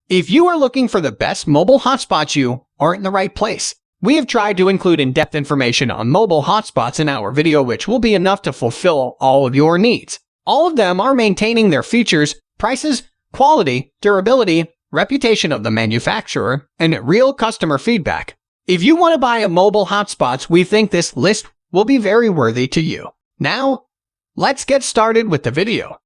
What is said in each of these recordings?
If you are looking for the best mobile hotspots, you are in the right place. We have tried to include in-depth information on mobile hotspots in our video, which will be enough to fulfill all of your needs. All of them are maintaining their features, prices, quality, durability, reputation of the manufacturer, and real customer feedback. If you want to buy a mobile hotspots, we think this list will be very worthy to you. Now, let's get started with the video.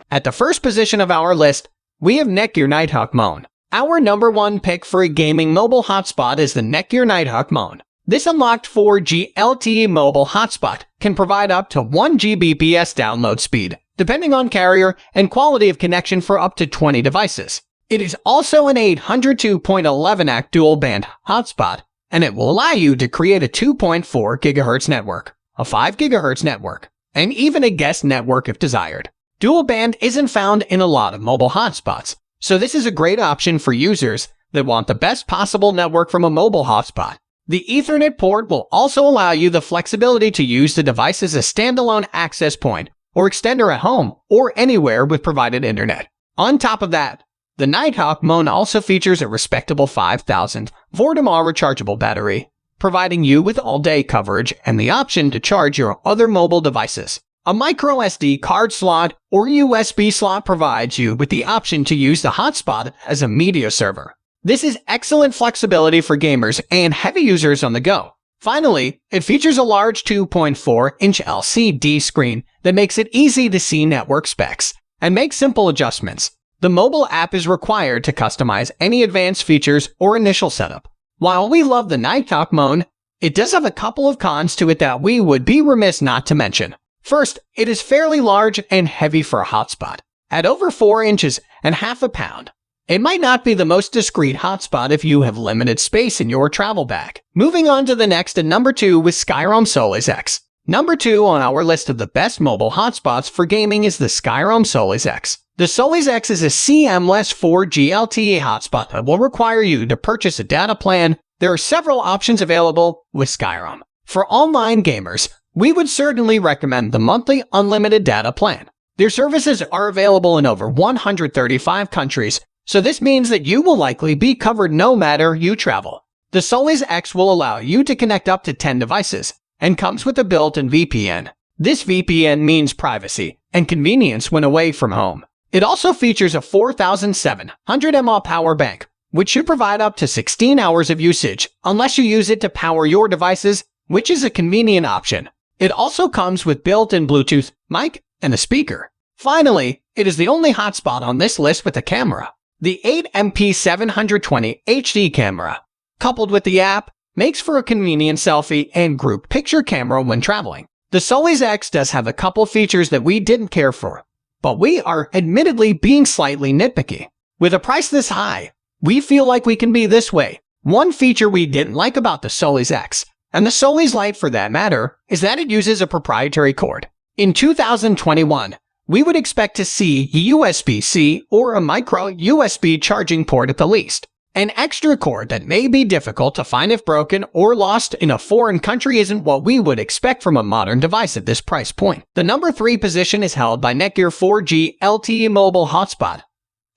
At the first position of our list, we have NETGEAR Nighthawk Mon. Our number one pick for a gaming mobile hotspot is the NETGEAR Nighthawk Mon. This unlocked 4G LTE mobile hotspot can provide up to 1 Gbps download speed, depending on carrier and quality of connection for up to 20 devices. It is also an 802.11ac dual-band hotspot, and it will allow you to create a 2.4 GHz network, a 5 GHz network, and even a guest network if desired. Dual band isn't found in a lot of mobile hotspots, so this is a great option for users that want the best possible network from a mobile hotspot. The Ethernet port will also allow you the flexibility to use the device as a standalone access point or extender at home or anywhere with provided internet. On top of that, the Nighthawk Mon also features a respectable 5,000 mAh rechargeable battery, providing you with all-day coverage and the option to charge your other mobile devices. A micro SD card slot or USB slot provides you with the option to use the hotspot as a media server. This is excellent flexibility for gamers and heavy users on the go. Finally, it features a large 2.4-inch LCD screen that makes it easy to see network specs and make simple adjustments. The mobile app is required to customize any advanced features or initial setup. While we love the Nighthawk Mon, it does have a couple of cons to it that we would be remiss not to mention. First, it is fairly large and heavy for a hotspot. At over 4 inches and half a pound, it might not be the most discreet hotspot if you have limited space in your travel bag. Moving on to the next at number 2 with Skyroam Solis X. Number 2 on our list of the best mobile hotspots for gaming is the Skyroam Solis X. The Solis X is a CM-less 4G LTE hotspot that will require you to purchase a data plan. There are several options available with Skyroam. For online gamers, we would certainly recommend the monthly unlimited data plan. Their services are available in over 135 countries, so this means that you will likely be covered no matter you travel. The Solis X will allow you to connect up to 10 devices and comes with a built-in VPN. This VPN means privacy and convenience when away from home. It also features a 4,700 mAh power bank, which should provide up to 16 hours of usage unless you use it to power your devices, which is a convenient option. It also comes with built-in Bluetooth mic and a speaker. Finally, it is the only hotspot on this list with a camera. The 8MP 720 HD camera, coupled with the app, makes for a convenient selfie and group picture camera when traveling. The Solis X does have a couple features that we didn't care for, but we are admittedly being slightly nitpicky. With a price this high, we feel like we can be this way. One feature we didn't like about the Solis X, and the Solis Lite for that matter, is that it uses a proprietary cord. In 2021, we would expect to see USB-C or a micro USB charging port at the least. An extra cord that may be difficult to find if broken or lost in a foreign country isn't what we would expect from a modern device at this price point. The number 3 position is held by NETGEAR 4G LTE Mobile Hotspot,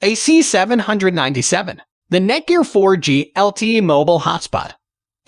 AC797. The NETGEAR 4G LTE Mobile Hotspot,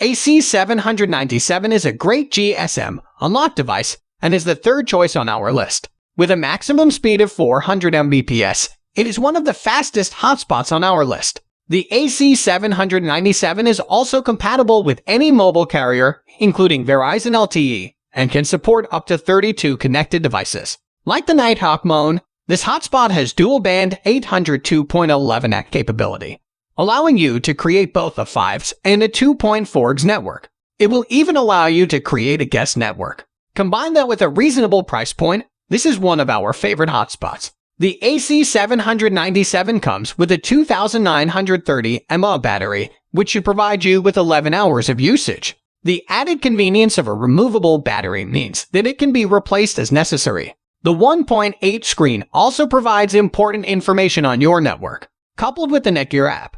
AC797 is a great GSM unlock device and is the third choice on our list. With a maximum speed of 400 Mbps, it is one of the fastest hotspots on our list. The AC797 is also compatible with any mobile carrier, including Verizon LTE, and can support up to 32 connected devices. Like the Nighthawk Mon, this hotspot has dual-band 802.11ac capability, allowing you to create both a 5G and a 2.4G network. It will even allow you to create a guest network. Combine that with a reasonable price point, this is one of our favorite hotspots. The AC797 comes with a 2,930 mAh battery, which should provide you with 11 hours of usage. The added convenience of a removable battery means that it can be replaced as necessary. The 1.8 screen also provides important information on your network. Coupled with the NETGEAR app,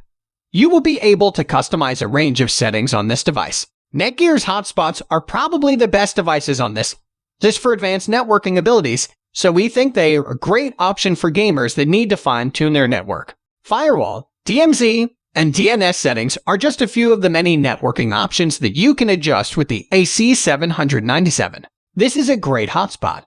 you will be able to customize a range of settings on this device. NETGEAR's hotspots are probably the best devices on this list for advanced networking abilities, so we think they are a great option for gamers that need to fine-tune their network. Firewall, DMZ, and DNS settings are just a few of the many networking options that you can adjust with the AC797. This is a great hotspot,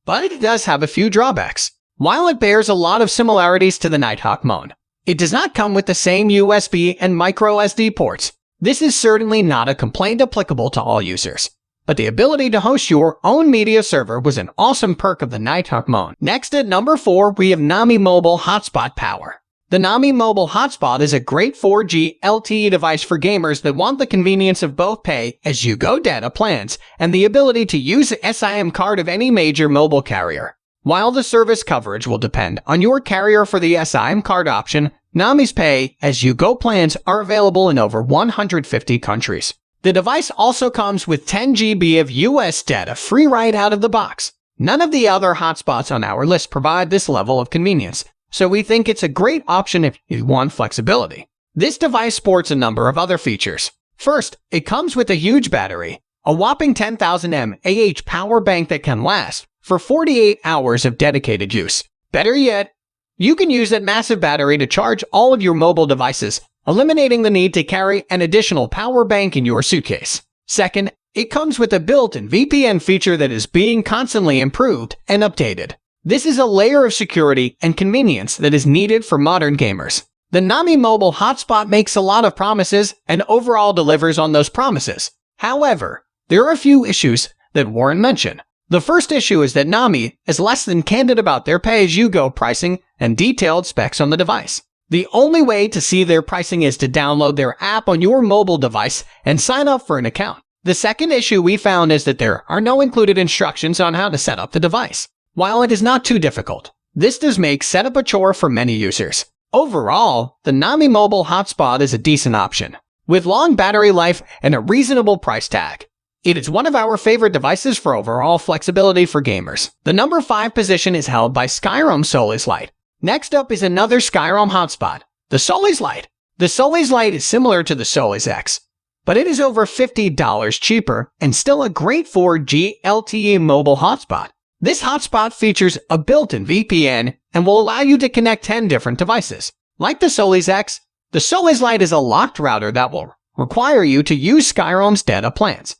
but it does have a few drawbacks. While it bears a lot of similarities to the Nighthawk mode, it does not come with the same USB and micro SD ports. This is certainly not a complaint applicable to all users, but the ability to host your own media server was an awesome perk of the Nighthawk mode. Next at number 4, we have Nommi Mobile Hotspot Power. The Nommi Mobile Hotspot is a great 4G LTE device for gamers that want the convenience of both pay-as-you-go data plans and the ability to use the SIM card of any major mobile carrier. While the service coverage will depend on your carrier for the SIM card option, Nommi's pay-as-you-go plans are available in over 150 countries. The device also comes with 10 GB of US data free right out of the box. None of the other hotspots on our list provide this level of convenience, so we think it's a great option if you want flexibility. This device sports a number of other features. First, it comes with a huge battery, a whopping 10,000 mAh power bank that can last for 48 hours of dedicated use. Better yet, you can use that massive battery to charge all of your mobile devices, eliminating the need to carry an additional power bank in your suitcase. Second, it comes with a built-in VPN feature that is being constantly improved and updated. This is a layer of security and convenience that is needed for modern gamers. The Nommi Mobile Hotspot makes a lot of promises and overall delivers on those promises. However, there are a few issues that warrant mention. The first issue is that Nommi is less than candid about their pay-as-you-go pricing and detailed specs on the device. The only way to see their pricing is to download their app on your mobile device and sign up for an account. The second issue we found is that there are no included instructions on how to set up the device. While it is not too difficult, this does make setup a chore for many users. Overall, the Nommi Mobile Hotspot is a decent option, with long battery life and a reasonable price tag. It is one of our favorite devices for overall flexibility for gamers. The number 5 position is held by Skyroam Solis Lite. Next up is another Skyroam hotspot, the Solis Lite. The Solis Lite is similar to the Solis X, but it is over $50 cheaper and still a great 4G LTE mobile hotspot. This hotspot features a built-in VPN and will allow you to connect 10 different devices. Like the Solis X, the Solis Lite is a locked router that will require you to use Skyroam's data plans.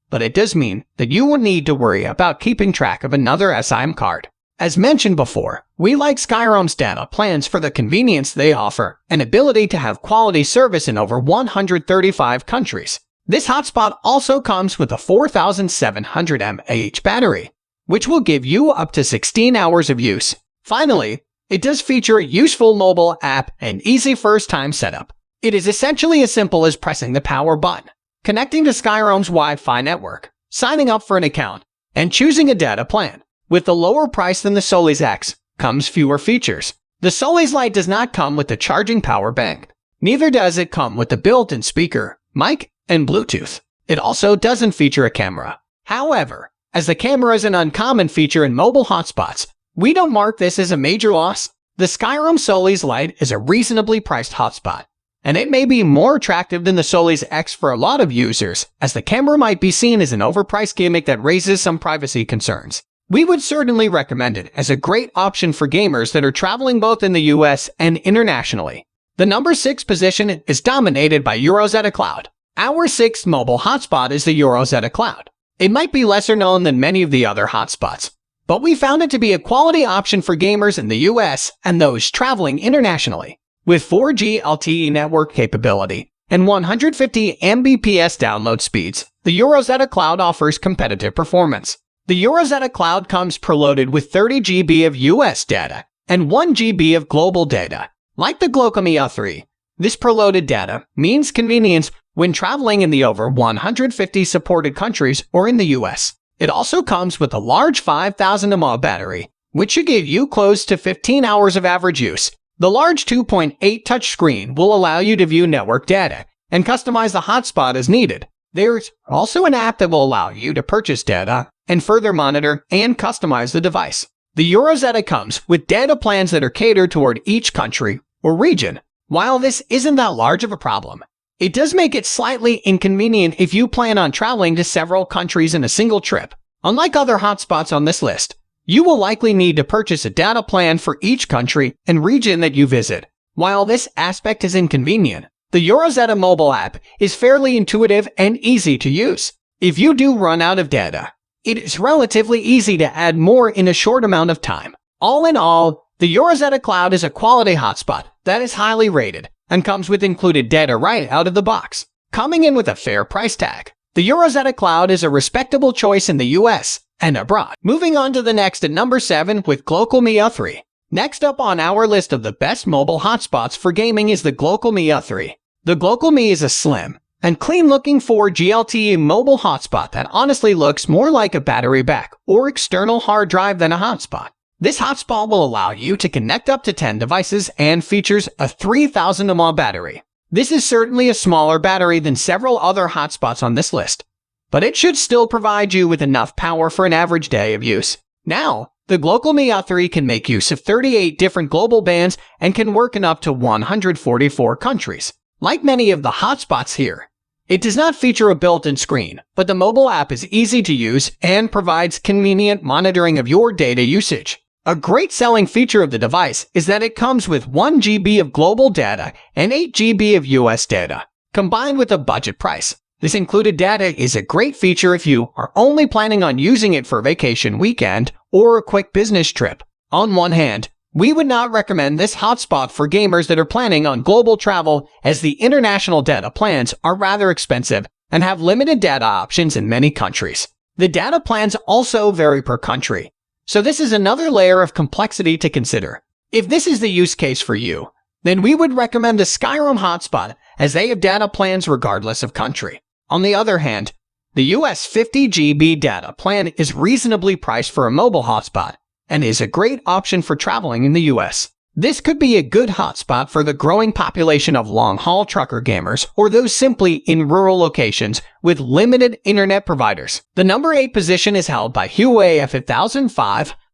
But it does mean that you will need to worry about keeping track of another SIM card. As mentioned before, we like Skyroam's data plans for the convenience they offer and ability to have quality service in over 135 countries. This hotspot also comes with a 4,700 mAh battery, which will give you up to 16 hours of use. Finally, it does feature a useful mobile app and easy first-time setup. It is essentially as simple as pressing the power button, connecting to Skyroam's Wi-Fi network, signing up for an account, and choosing a data plan. With the lower price than the Solis X comes fewer features. The Solis Lite does not come with the charging power bank. Neither does it come with the built-in speaker, mic, and Bluetooth. It also doesn't feature a camera. However, as the camera is an uncommon feature in mobile hotspots, we don't mark this as a major loss. The Skyroam Solis Lite is a reasonably priced hotspot, and it may be more attractive than the Solis X for a lot of users, as the camera might be seen as an overpriced gimmick that raises some privacy concerns. We would certainly recommend it as a great option for gamers that are traveling both in the US and internationally. The number 6 position is dominated by UROZETTA Cloud. Our 6th mobile hotspot is the UROZETTA Cloud. It might be lesser known than many of the other hotspots, but we found it to be a quality option for gamers in the US and those traveling internationally. With 4G LTE network capability and 150 Mbps download speeds, the UROZETTA Cloud offers competitive performance. The UROZETTA Cloud comes preloaded with 30 GB of US data and 1 GB of global data. Like the GlocalMe U3, this preloaded data means convenience when traveling in the over 150 supported countries or in the US. It also comes with a large 5,000 mAh battery, which should give you close to 15 hours of average use. The large 2.8 touchscreen will allow you to view network data and customize the hotspot as needed. There's also an app that will allow you to purchase data and further monitor and customize the device. The UROZETTA comes with data plans that are catered toward each country or region. While this isn't that large of a problem, it does make it slightly inconvenient if you plan on traveling to several countries in a single trip. Unlike other hotspots on this list, You will likely need to purchase a data plan for each country and region that you visit. While this aspect is inconvenient, the UROZETTA mobile app is fairly intuitive and easy to use. If you do run out of data, it is relatively easy to add more in a short amount of time. All in all, the UROZETTA Cloud is a quality hotspot that is highly rated and comes with included data right out of the box, coming in with a fair price tag. The UROZETTA Cloud is a respectable choice in the US and abroad. Moving on to the next at number 7 with GlocalMe U3. Next up on our list of the best mobile hotspots for gaming is the GlocalMe U3. The GlocalMe is a slim and clean-looking 4G LTE mobile hotspot that honestly looks more like a battery back or external hard drive than a hotspot. This hotspot will allow you to connect up to 10 devices and features a 3000 mAh battery. This is certainly a smaller battery than several other hotspots on this list, but it should still provide you with enough power for an average day of use. Now, the GlocalMe U3 can make use of 38 different global bands and can work in up to 144 countries. Like many of the hotspots here, it does not feature a built-in screen, but the mobile app is easy to use and provides convenient monitoring of your data usage. A great selling feature of the device is that it comes with 1 GB of global data and 8 GB of US data, combined with a budget price. This included data is a great feature if you are only planning on using it for a vacation weekend or a quick business trip. On one hand, we would not recommend this hotspot for gamers that are planning on global travel, as the international data plans are rather expensive and have limited data options in many countries. The data plans also vary per country, so this is another layer of complexity to consider. If this is the use case for you, then we would recommend the Skyroam hotspot, as they have data plans regardless of country. On the other hand, the US 50 GB data plan is reasonably priced for a mobile hotspot and is a great option for traveling in the US. This could be a good hotspot for the growing population of long-haul trucker gamers or those simply in rural locations with limited internet providers. The number 8 position is held by Huawei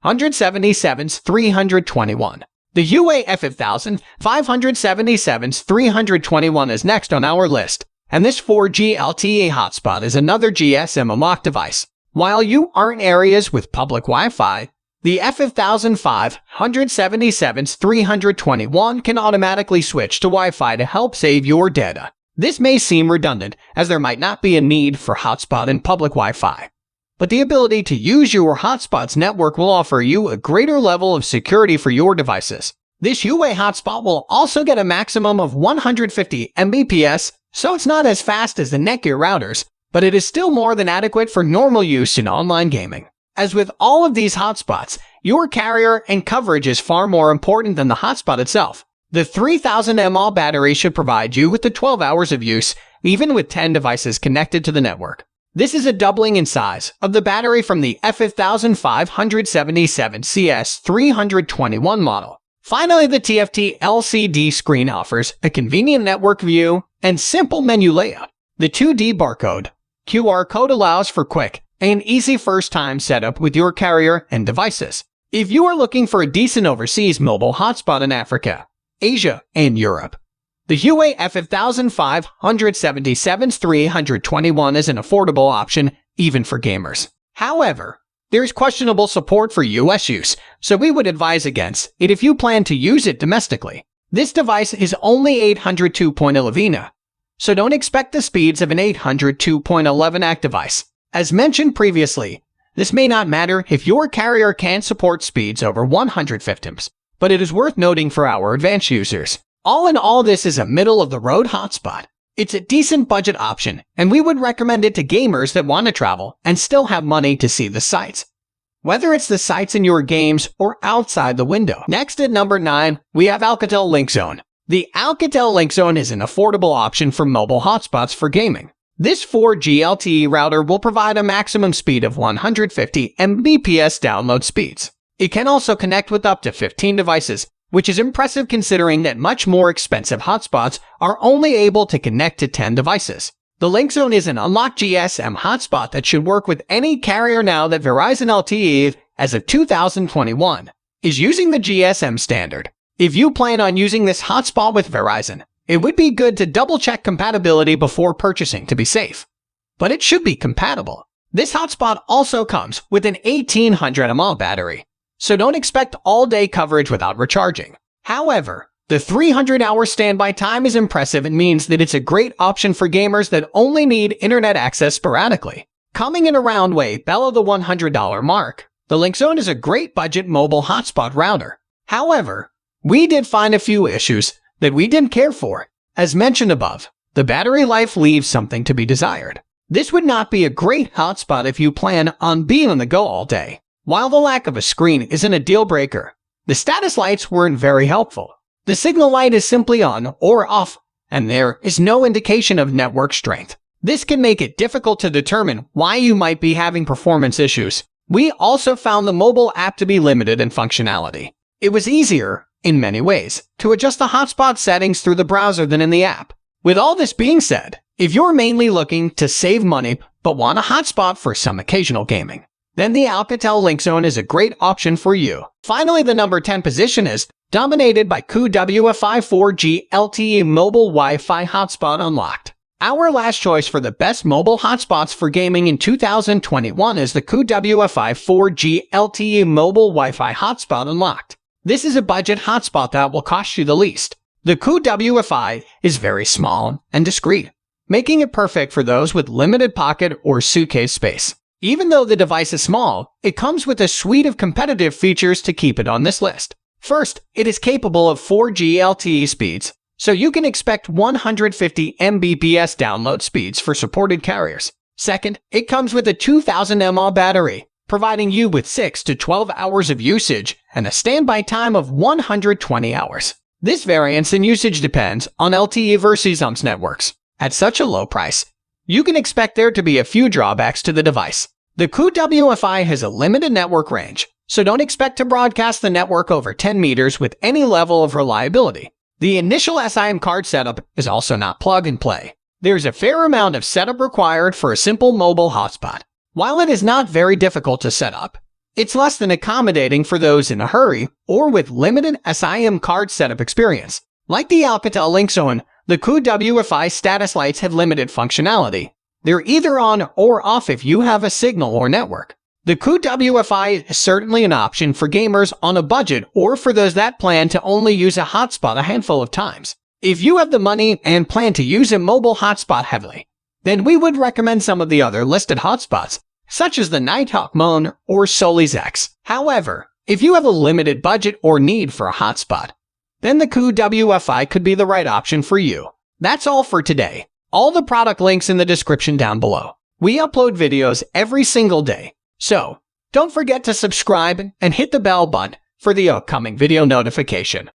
F5577's 321. The Huawei F5577's 321 is next on our list, and this 4G LTE hotspot is another GSM unlocked device. While you are in areas with public Wi-Fi, the F5577's 321 can automatically switch to Wi-Fi to help save your data. This may seem redundant, as there might not be a need for hotspot in public Wi-Fi, but the ability to use your hotspot's network will offer you a greater level of security for your devices. This Huawei hotspot will also get a maximum of 150 Mbps, so it's not as fast as the NETGEAR routers, but it is still more than adequate for normal use in online gaming. As with all of these hotspots, your carrier and coverage is far more important than the hotspot itself. The 3000 mAh battery should provide you with the 12 hours of use, even with 10 devices connected to the network. This is a doubling in size of the battery from the F5577CS 321 model. Finally, the TFT LCD screen offers a convenient network view and simple menu layout. The 2D barcode QR code allows for quick and easy first-time setup with your carrier and devices. If you are looking for a decent overseas mobile hotspot in Africa, Asia, and Europe, the Huawei F5577's 321 is an affordable option even for gamers. However, there is questionable support for US use, so we would advise against it if you plan to use it domestically. This device is only 802.11, so don't expect the speeds of an 802.11 act device. As mentioned previously, this may not matter if your carrier can support speeds over 100 Mbps, but it is worth noting for our advanced users. All in all, this is a middle-of-the-road hotspot. It's a decent budget option, and we would recommend it to gamers that want to travel and still have money to see the sights, whether it's the sights in your games or outside the window. Next at number 9, we have Alcatel LINKZONE. The Alcatel LINKZONE is an affordable option for mobile hotspots for gaming. This 4G LTE router will provide a maximum speed of 150 Mbps download speeds. It can also connect with up to 15 devices, which is impressive considering that much more expensive hotspots are only able to connect to 10 devices. The LINKZONE is an unlocked GSM hotspot that should work with any carrier now that Verizon LTE, as of 2021, is using the GSM standard. If you plan on using this hotspot with Verizon, it would be good to double-check compatibility before purchasing to be safe. But it should be compatible. This hotspot also comes with an 1800 mAh battery, so don't expect all-day coverage without recharging. However, the 300-hour standby time is impressive and means that it's a great option for gamers that only need internet access sporadically. Coming in around way below the $100 mark, the LINKZONE is a great budget mobile hotspot router. However, we did find a few issues that we didn't care for. As mentioned above, the battery life leaves something to be desired. This would not be a great hotspot if you plan on being on the go all day. While the lack of a screen isn't a deal breaker, the status lights weren't very helpful. The signal light is simply on or off, and there is no indication of network strength. This can make it difficult to determine why you might be having performance issues. We also found the mobile app to be limited in functionality. It was easier, in many ways, to adjust the hotspot settings through the browser than in the app. With all this being said, if you're mainly looking to save money but want a hotspot for some occasional gaming, then the Alcatel LINKZONE is a great option for you. Finally, the number 10 position is dominated by KuWFi 4G LTE mobile Wi-Fi hotspot unlocked. Our last choice for the best mobile hotspots for gaming in 2021 is the KuWFi 4G LTE mobile Wi-Fi hotspot unlocked. This is a budget hotspot that will cost you the least. The KuWFi is very small and discreet, making it perfect for those with limited pocket or suitcase space. Even though the device is small, it comes with a suite of competitive features to keep it on this list. First, it is capable of 4G LTE speeds, so you can expect 150 Mbps download speeds for supported carriers. Second, it comes with a 2000 mAh battery, providing you with 6 to 12 hours of usage and a standby time of 120 hours. This variance in usage depends on LTE versus UMS networks. At such a low price, you can expect there to be a few drawbacks to the device. The KuWFi has a limited network range, so don't expect to broadcast the network over 10 meters with any level of reliability. The initial SIM card setup is also not plug and play. There's a fair amount of setup required for a simple mobile hotspot. While it is not very difficult to set up, it's less than accommodating for those in a hurry or with limited SIM card setup experience. Like the Alcatel LINKZONE, the KuWFi status lights have limited functionality. They're either on or off if you have a signal or network. The KuWFi is certainly an option for gamers on a budget or for those that plan to only use a hotspot a handful of times. If you have the money and plan to use a mobile hotspot heavily, then we would recommend some of the other listed hotspots, such as the Nighthawk Moon or Solis X. However, if you have a limited budget or need for a hotspot, then the KuWFi could be the right option for you. That's all for today. All the product links in the description down below. We upload videos every single day, so don't forget to subscribe and hit the bell button for the upcoming video notification.